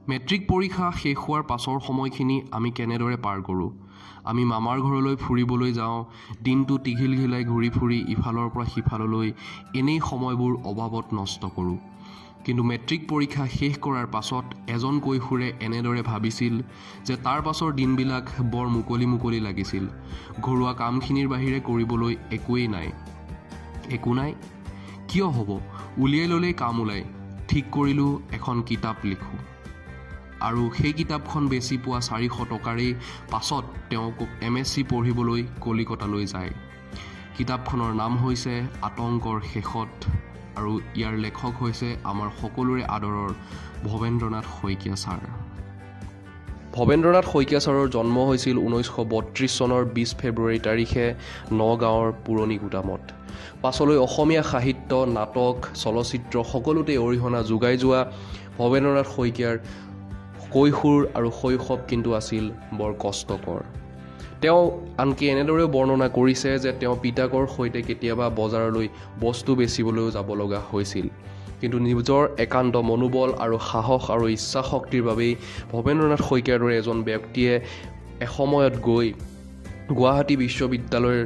Matric পৰীক্ষা শেষ হোৱাৰ পাছৰ সময়খিনি আমি কেনেদৰে পাৰ কৰোঁ? আমি মামাৰ ঘৰলৈ ফুৰিবলৈ যাওঁ, দিনটো টিঘিলঘিলাই ঘূৰি ফুৰি ইফালৰ পৰা সিফাললৈ এনেই সময়বোৰ অবাবত নষ্ট কৰোঁ। কিন্তু মেট্ৰিক পৰীক্ষা শেষ কৰাৰ পাছত এজন কৈশোৰে এনেদৰে ভাবিছিল যে তাৰ পাছৰ দিনবিলাক বৰ মুকলি মুকলি লাগিছিল। ঘৰুৱা কামখিনিৰ বাহিৰে কৰিবলৈ একোৱেই নাই। একো নাই? কিয় হ'ব? উলিয়াই ল'লেই কাম ওলায়। ঠিক কৰিলোঁ এখন কিতাপ লিখোঁ। আৰু সেই কিতাপখন বেচি পোৱা 400 টকাৰেই পাছত তেওঁ MSc পঢ়িবলৈ কলিকতালৈ যায়। কিতাপখনৰ নাম হৈছে আতংকৰ শেষত, আৰু ইয়াৰ লেখক হৈছে আমাৰ সকলোৰে আদৰৰ ভৱেন্দ্ৰনাথ শইকীয়া ছাৰ। ভৱেন্দ্ৰনাথ শইকীয়া ছাৰৰ জন্ম হৈছিল 1932 চনৰ 20 ফেব্ৰুৱাৰী তাৰিখে নগাঁৱৰ পুৰণি গুদামত। পাছলৈ অসমীয়া সাহিত্য, নাটক, চলচ্চিত্ৰ সকলোতে অৰিহণা যোগাই যোৱা ভৱেন্দ্ৰনাথ শইকীয়াৰ কৈশোৰ আৰু শৈশৱ কিন্তু আছিল বৰ কষ্টকৰ। তেওঁ আনকি এনেদৰে বৰ্ণনা কৰিছে যে তেওঁ পিতাকৰ সৈতে কেতিয়াবা বজাৰলৈ বস্তু বেচিবলৈও যাব লগা হৈছিল। কিন্তু নিজৰ একান্ত মনোবল আৰু সাহস আৰু ইচ্ছাশক্তিৰ বাবেই ভৱেন্দ্ৰনাথ শইকীয়াৰ দৰে এজন ব্যক্তিয়ে এসময়ত গৈ গুৱাহাটী বিশ্ববিদ্যালয়ৰ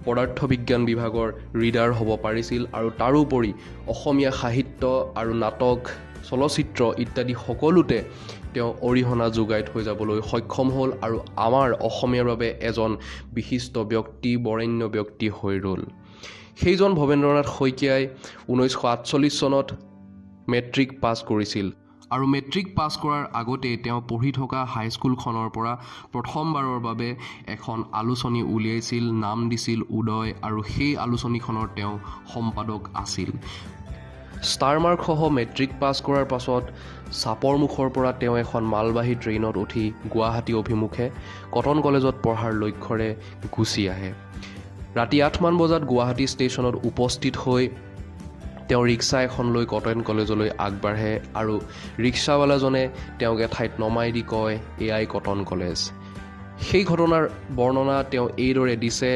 পদাৰ্থ বিজ্ঞান বিভাগৰ ৰিডাৰ হ'ব পাৰিছিল, আৰু তাৰোপৰি অসমীয়া সাহিত্য আৰু নাটক, চলচ্চিত্ৰ ইত্যাদি সকলোতে তেওঁ অৰিহণা যোগাই থৈ যাবলৈ সক্ষম হ'ল, আৰু আমাৰ অসমীয়াৰ বাবে এজন বিশিষ্ট ব্যক্তি, বৰেণ্য ব্যক্তি হৈ ৰ'ল। সেইজন ভৱেন্দ্ৰনাথ শইকীয়াই 1948 চনত মেট্ৰিক পাছ কৰিছিল, আৰু মেট্ৰিক পাছ কৰাৰ আগতে তেওঁ পঢ়ি থকা হাইস্কুলখনৰ পৰা প্ৰথমবাৰৰ বাবে এখন আলোচনী উলিয়াইছিল, নাম দিছিল উদয়, আৰু সেই আলোচনীখনৰ তেওঁ সম্পাদক আছিল। ষ্টাৰ মাৰ্কসহ মেট্ৰিক পাছ কৰাৰ পাছত চাপৰ মুখৰ পৰা তেওঁ এখন মালবাহী ট্ৰেইনত উঠি গুৱাহাটী অভিমুখে কটন কলেজত পঢ়াৰ লক্ষ্যৰে গুচি আহে। ৰাতি 8মান বজাত গুৱাহাটী ষ্টেচনত উপস্থিত হৈ তেওঁ ৰিক্সা এখন লৈ কটন কলেজলৈ আগবাঢ়ে, আৰু ৰিক্সাৱালাজনে তেওঁক এঠাইত নমাই দি কয়, এয়াই কটন কলেজ। সেই ঘটনাৰ বৰ্ণনা তেওঁ এইদৰে দিছে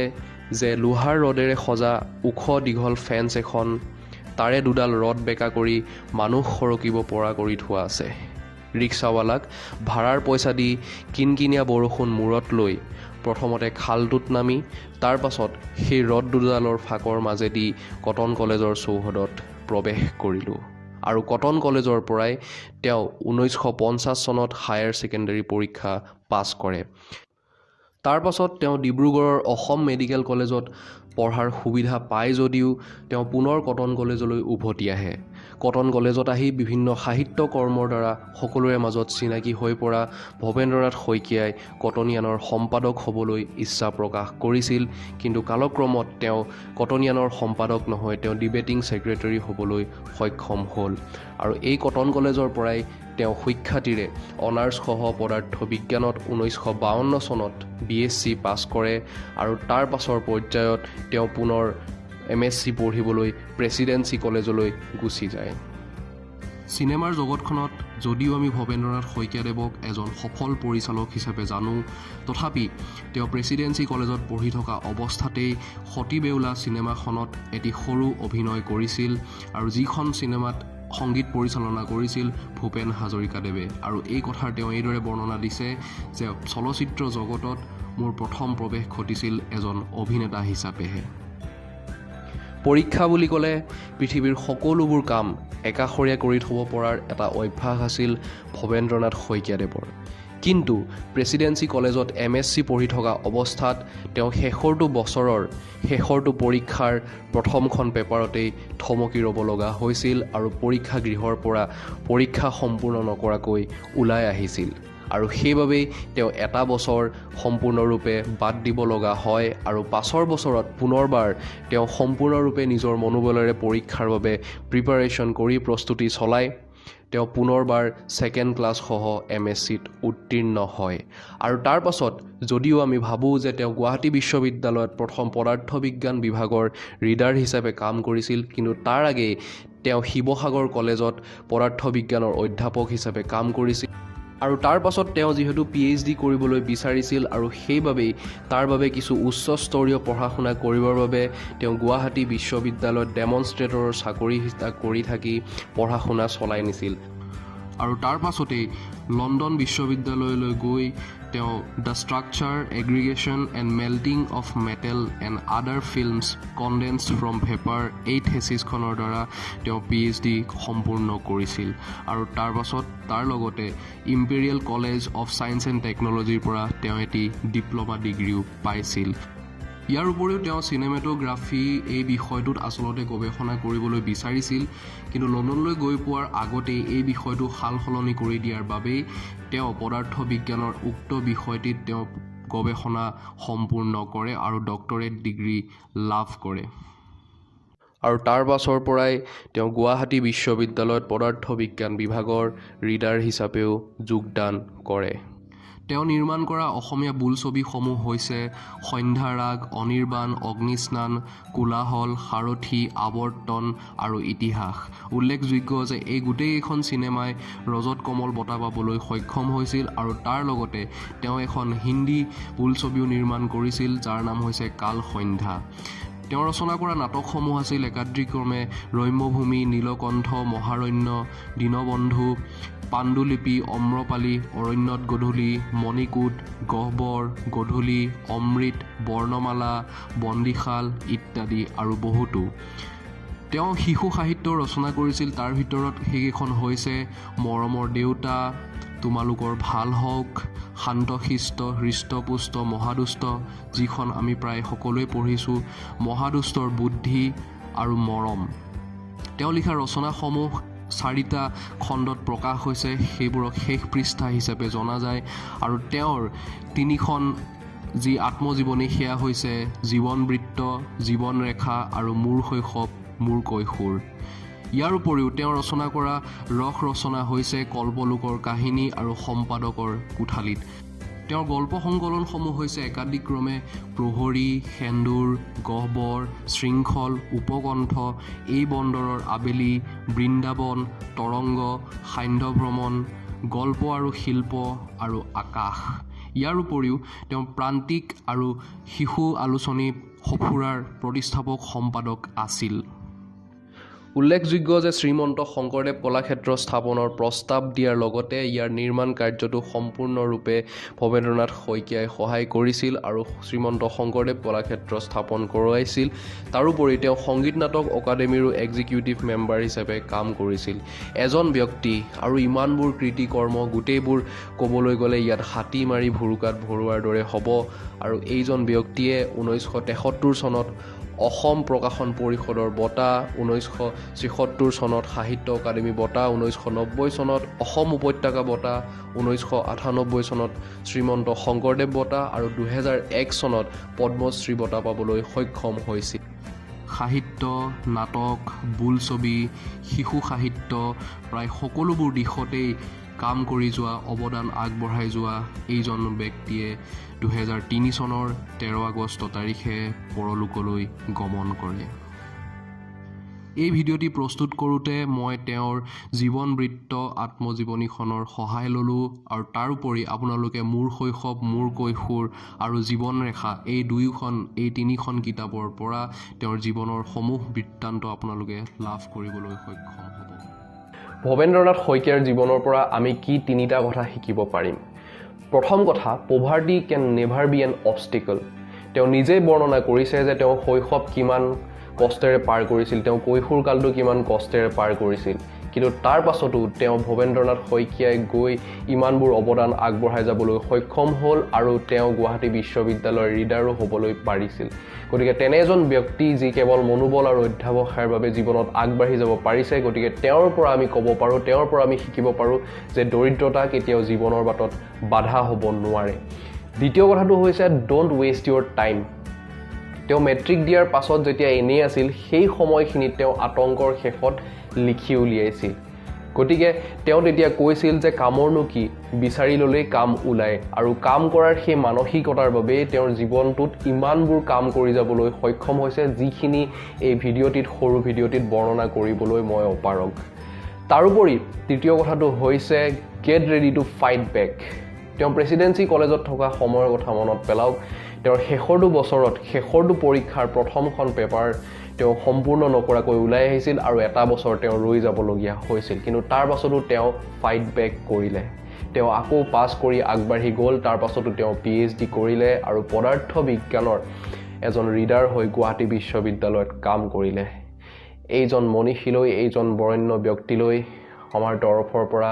যে লোহাৰ ৰডেৰে সজা ওখ দীঘল ফেন্স এখন, তাৰে দুডাল ৰড বেকা কৰি মানুহ সৰকিব পৰা কৰি থোৱা আছে। ৰিক্সাৱালাক ভাড়াৰ পইচা দি কিনকিনীয়া বৰষুণ মূৰত লৈ প্ৰথমতে খালটোত নামি তাৰ পাছত সেই ৰড দুডালৰ ফাঁকৰ মাজেদি কটন কলেজৰ চৌহদত প্ৰৱেশ কৰিলোঁ, আৰু কটন কলেজৰ পৰাই তেওঁ 1950 চনত হায়াৰ ছেকেণ্ডেৰী পৰীক্ষা পাছ কৰে। তাৰ পাছত তেওঁ ডিব্ৰুগড়ৰ অসম মেডিকেল কলেজত পঢ়াৰ সুবিধা পায় যদিও তেওঁ পুনৰ কটন কলেজলৈ উভতি আহে। কটন কলেজত আহি বিভিন্ন সাহিত্য কৰ্মৰ দ্বাৰা সকলোৰে মাজত চিনাকি হৈ পৰা ভৱেন্দ্ৰনাথ শইকীয়াই কটনিয়ানৰ সম্পাদক হ'বলৈ ইচ্ছা প্ৰকাশ কৰিছিল, কিন্তু কালক্ৰমত তেওঁ কটনিয়ানৰ সম্পাদক নহয়, তেওঁ ডিবেটিং ছেক্ৰেটাৰী হ'বলৈ সক্ষম হ'ল, আৰু এই কটন কলেজৰ পৰাই তেওঁ সুখ্যাতিৰে অনাৰ্ছসহ পদাৰ্থ বিজ্ঞানত 1952 চনত BSc পাছ কৰে, আৰু তাৰ পাছৰ পৰ্যায়ত তেওঁ পুনৰ MSc পঢ়িবলৈ প্ৰেছিডেন্সি কলেজলৈ গুচি যায়। চিনেমাৰ জগতখনত যদিও আমি ভৱেন্দ্ৰনাথ শইকীয়াদেৱক এজন সফল পৰিচালক হিচাপে জানো, তথাপি তেওঁ প্ৰেছিডেন্সি কলেজত পঢ়ি থকা অৱস্থাতেই সতী বেউলা চিনেমাখনত এটি সৰু অভিনয় কৰিছিল, আৰু যিখন চিনেমাত সংগীত পৰিচালনা কৰিছিল ভূপেন হাজৰিকাদেৱে। আৰু এই কথাৰ তেওঁ এইদৰে বৰ্ণনা দিছে যে চলচ্চিত্ৰ জগতত মোৰ প্ৰথম প্ৰৱেশ ঘটিছিল এজন অভিনেতা হিচাপেহে। পৰীক্ষা বুলি ক'লে পৃথিৱীৰ সকলোবোৰ কাম একাষৰীয়া কৰি থ'ব পৰাৰ এটা অভ্যাস আছিল ভৱেন্দ্ৰনাথ শইকীয়াদেৱৰ। কিন্তু প্ৰেছিডেন্সি কলেজত MSc পঢ়ি থকা অৱস্থাত তেওঁ শেষৰটো বছৰৰ শেষৰটো পৰীক্ষাৰ প্ৰথমখন পেপাৰতেই থমকি ৰ'ব লগা হৈছিল, আৰু পৰীক্ষা গৃহৰ পৰা পৰীক্ষা সম্পূৰ্ণ নকৰাকৈ ওলাই আহিছিল, আৰু সেইবাবেই তেওঁ এটা বছৰ সম্পূৰ্ণৰূপে বাদ দিব লগা হয়, আৰু পাছৰ বছৰত পুনৰবাৰ তেওঁ সম্পূৰ্ণৰূপে নিজৰ মনোবলেৰে পৰীক্ষাৰ বাবে প্ৰিপাৰেশ্যন কৰি প্ৰস্তুতি চলায়। তেওঁ পুনৰবাৰ ছেকেণ্ড ক্লাছসহ MScত উত্তীৰ্ণ হয়, আৰু তাৰ পাছত যদিও আমি ভাবোঁ যে তেওঁ গুৱাহাটী বিশ্ববিদ্যালয়ত প্ৰথম পদাৰ্থ বিজ্ঞান বিভাগৰ ৰিডাৰ হিচাপে কাম কৰিছিল, কিন্তু তাৰ আগেয়ে তেওঁ শিৱসাগৰ কলেজত পদাৰ্থ বিজ্ঞানৰ অধ্যাপক হিচাপে কাম কৰিছিল, আৰু তাৰ পাছত তেওঁ যিহেতু PhD কৰিবলৈ বিচাৰিছিল, আৰু সেইবাবেই তাৰ বাবে কিছু উচ্চস্তৰীয় পঢ়া শুনা কৰিবৰ বাবে তেওঁ গুৱাহাটী বিশ্ববিদ্যালয়ত ডেমনষ্ট্ৰেটৰৰ চাকৰি কৰি থাকি পঢ়া শুনা চলাই নিছিল। আৰু তাৰ পাছতেই লণ্ডন বিশ্ববিদ্যালয়লৈ গৈ তেওঁ the structure aggregation and melting of metal and other films condensed from vapour এই থেচিছখনৰ দ্বাৰা তেওঁ PhD সম্পূৰ্ণ কৰিছিল আৰু তাৰ পাছত তাৰ লগতে imperial college of science and টেকন'লজিৰ পৰা তেওঁ এটি ডিপ্ল'মা ডিগ্ৰীও পাইছিল ইয়াৰ উপৰিও তেওঁ চিনেমেটোগ্ৰাফী এই বিষয়টোত আচলতে গৱেষণা কৰিবলৈ বিচাৰিছিল কিন্তু লণ্ডনলৈ গৈ পোৱাৰ আগতেই এই বিষয়টো সাল সলনি কৰি দিয়াৰ বাবেই তেওঁ পদাৰ্থ বিজ্ঞানৰ উক্ত বিষয়টিত তেওঁ গৱেষণা সম্পূৰ্ণ কৰে আৰু ডক্টৰেট ডিগ্ৰী লাভ কৰে আৰু তাৰ পাছৰ পৰাই তেওঁ গুৱাহাটী বিশ্ববিদ্যালয়ত পদাৰ্থ বিজ্ঞান বিভাগৰ ৰিডাৰ হিচাপেও যোগদান কৰে তেওঁ নিৰ্মাণ কৰা অসমীয়া বোলছবিসমূহ হৈছে সন্ধ্যাৰাগ অনিৰ্বাণ অগ্নিস্নান কোলাহল সাৰথি আৱৰ্তন আৰু ইতিহাস উল্লেখযোগ্য যে এই গোটেইকেইখন চিনেমাই ৰজত কমল বঁটা পাবলৈ সক্ষম হৈছিল আৰু তাৰ লগতে তেওঁ এখন হিন্দী বোলছবিও নিৰ্মাণ কৰিছিল যাৰ নাম হৈছে কাল সন্ধ্যা তেওঁ ৰচনা কৰা নাটকসমূহ আছিল একাধিক্ৰমে ৰম্যভূমি নীলকণ্ঠ মহাৰণ্য দীনবন্ধু পাণ্ডুলিপি অম্ৰপালি অৰণ্যত গধূলি মণিকূট গহ্বৰ গধূলি অমৃত বৰ্ণমালা বন্দীশাল ইত্যাদি আৰু বহুতো তেওঁ শিশু সাহিত্য ৰচনা কৰিছিল তাৰ ভিতৰত সেইকেইখন হৈছে মৰমৰ দেউতা তোমালোকৰ ভাল হওক শান্তশিষ্ট হৃষ্টপুষ্ট মহাদুষ্ট যিখন আমি প্ৰায় সকলোৱে পঢ়িছোঁ মহাদুষ্টৰ বুদ্ধি আৰু মৰম তেওঁ লিখা ৰচনাসমূহ 4টা খণ্ডত প্ৰকাশ হৈছে সেইবোৰক শেষ পৃষ্ঠা হিচাপে জনা যায় আৰু তেওঁৰ 3খন যি আত্মজীৱনী সেয়া হৈছে জীৱন বৃত্ত জীৱন ৰেখা আৰু মোৰ শৈশৱ মোৰ কৈশোৰ ইয়াৰ উপৰিও তেওঁ ৰচনা কৰা ৰস ৰচনা হৈছে কল্পলোকৰ কাহিনী আৰু সম্পাদকৰ কোঠালিত তেওঁৰ গল্প সংকলনসমূহ হৈছে একাধিক্ৰমে প্ৰহৰী সেন্দুৰ গহ্বৰ শৃংখল উপকণ্ঠ এই বন্দৰৰ আবেলি বৃন্দাবন তৰংগ সান্ধ্য ভ্ৰমণ গল্প আৰু শিল্প আৰু আকাশ ইয়াৰ উপৰিও তেওঁ প্ৰান্তিক আৰু শিশু আলোচনী সফুৰাৰ প্ৰতিষ্ঠাপক সম্পাদক আছিল উল্লেখযোগ্য যে শ্ৰীমন্ত শংকৰদেৱ কলাক্ষেত্ৰ স্থাপনৰ প্ৰস্তাৱ দিয়াৰ লগতে ইয়াৰ নিৰ্মাণ কাৰ্যটো সম্পূৰ্ণৰূপে ভৱেন্দ্ৰনাথ শইকীয়াই সহায় কৰিছিল আৰু শ্ৰীমন্ত শংকৰদেৱ কলাক্ষেত্ৰ স্থাপন কৰোৱাইছিল তাৰোপৰি তেওঁ সংগীত নাটক একাডেমীৰো এক্সিকিউটিভ মেম্বাৰ হিচাপে কাম কৰিছিল এজন ব্যক্তি আৰু ইমানবোৰ কৃতিকৰ্ম গোটেইবোৰ ক'বলৈ গ'লে ইয়াত হাতী মাৰি ভুৰুকাত ভৰোৱাৰ দৰে হ'ব আৰু এইজন ব্যক্তিয়ে 1973 চনত অসম প্ৰকাশন পৰিষদৰ বঁটা 1976 চনত সাহিত্য একাডেমী বঁটা 1990 চনত অসম উপত্যকা বঁটা 1998 চনত শ্ৰীমন্ত শংকৰদেৱ বঁটা আৰু 2001 চনত পদ্মশ্ৰী বঁটা পাবলৈ সক্ষম হৈছিল সাহিত্য নাটক বোলছবি শিশু সাহিত্য প্ৰায় সকলোবোৰ দিশতেই কাম কৰি যোৱা অৱদান আগবঢ়াই যোৱা এইজন ব্যক্তিয়ে 2003 চনৰ 13 আগষ্ট তাৰিখে পৰলোকলৈ গমন কৰে এই ভিডিঅ'টি প্ৰস্তুত কৰোঁতে মই তেওঁৰ জীৱন বৃত্ত আত্মজীৱনীখনৰ সহায় ল'লোঁ আৰু তাৰোপৰি আপোনালোকে মোৰ শৈশৱ মোৰ কৈশোৰ আৰু জীৱন ৰেখা এই 3খন কিতাপৰ পৰা তেওঁৰ জীৱনৰ সমূহ বৃত্তান্ত আপোনালোকে লাভ কৰিবলৈ সক্ষম হ'ব ভৱেন্দ্ৰনাথ শইকীয়াৰ জীৱনৰ পৰা আমি কি 3টা কথা শিকিব পাৰিম প্ৰথম কথা পভাৰ্টি কেন নেভাৰ বি এন অবষ্টিকল তেওঁ নিজেই বৰ্ণনা কৰিছে যে তেওঁ শৈশৱ কিমান কষ্টেৰে পাৰ কৰিছিল তেওঁ কৈশোৰ কালটো কিমান কষ্টেৰে পাৰ কৰিছিল কিন্তু তাৰ পাছতো তেওঁ ভৱেন্দ্ৰনাথ শইকীয়াই গৈ ইমানবোৰ অৱদান আগবঢ়াই যাবলৈ সক্ষম হ'ল আৰু তেওঁ গুৱাহাটী বিশ্ববিদ্যালয়ৰ ৰিডাৰো হ'বলৈ পাৰিছিল গতিকে তেনে এজন ব্যক্তি যি কেৱল মনোবল আৰু অধ্যাৱসায়ৰ বাবে জীৱনত আগবাঢ়ি যাব পাৰিছে গতিকে তেওঁৰ পৰা আমি ক'ব পাৰোঁ তেওঁৰ পৰা আমি শিকিব পাৰোঁ যে দৰিদ্ৰতা কেতিয়াও জীৱনৰ বাটত বাধা হ'ব নোৱাৰে দ্বিতীয় কথাটো হৈছে ডোন্ট ৱেষ্ট ইউৰ টাইম তেওঁ মেট্ৰিক দিয়াৰ পাছত যেতিয়া এনেই আছিল সেই সময়খিনিত তেওঁ আতংকৰ শেষত লিখি উলিয়াইছিল গতিকে তেওঁ তেতিয়া কৈছিল যে কামৰনো কি বিচাৰি ল'লেই কাম ওলায় আৰু কাম কৰাৰ সেই মানসিকতাৰ বাবে তেওঁৰ জীৱনটোত ইমানবোৰ কাম কৰি যাবলৈ সক্ষম হৈছে যিখিনি এই ভিডিঅ'টিত সৰু ভিডিঅ'টিত বৰ্ণনা কৰিবলৈ মই অপাৰগ তাৰোপৰি তৃতীয় কথাটো হৈছে get ready to fight back তেওঁ প্ৰেচিডেন্সি কলেজত থকা সময়ৰ কথা মনত পেলাওক তেওঁৰ শেষৰটো বছৰত শেষৰটো পৰীক্ষাৰ প্ৰথমখন পেপাৰ তেওঁ সম্পূৰ্ণ নকৰাকৈ ওলাই আহিছিল আৰু এটা বছৰ তেওঁ ৰৈ যাবলগীয়া হৈছিল কিন্তু তাৰ পাছতো তেওঁ ফাইট বেক কৰিলে তেওঁ আকৌ পাছ কৰি আগবাঢ়ি গ'ল তাৰ পাছতো তেওঁ PhD কৰিলে আৰু পদাৰ্থ বিজ্ঞানৰ এজন ৰিডাৰ হৈ গুৱাহাটী বিশ্ববিদ্যালয়ত কাম কৰিলে এইজন মনীষীলৈ এইজন বৰেণ্য ব্যক্তিলৈ আমাৰ তৰফৰ পৰা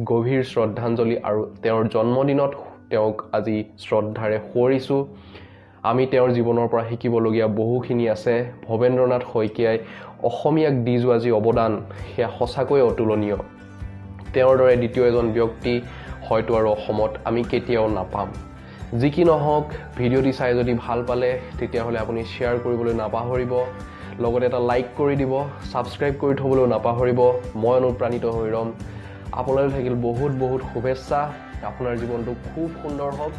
গভীৰ শ্ৰদ্ধাঞ্জলি আৰু তেওঁৰ জন্মদিনত তেওঁক আজি শ্ৰদ্ধাৰে সোঁৱৰিছোঁ আমি তেওঁৰ জীৱনৰ পৰা শিকিবলগীয়া বহুখিনি আছে ভৱেন্দ্ৰনাথ শইকীয়াই অসমীয়াক দি যোৱা যি অৱদান সেয়া সঁচাকৈ অতুলনীয় তেওঁৰ দৰে দ্বিতীয় এজন ব্যক্তি হয়তো আৰু অসমত আমি কেতিয়াও নাপাম যি কি নহওক ভিডিঅ'টি চাই যদি ভাল পালে তেতিয়াহ'লে আপুনি শ্বেয়াৰ কৰিবলৈ নাপাহৰিব লগতে এটা লাইক কৰি দিব সাবস্ক্ৰাইব কৰি থবলৈ নাপাহৰিব মই অনুপ্ৰাণিত হৈ ৰম আপোনালৈ থাকিল বহুত বহুত শুভেচ্ছা আপোনাৰ জীৱনটো খুব সুন্দৰ হওক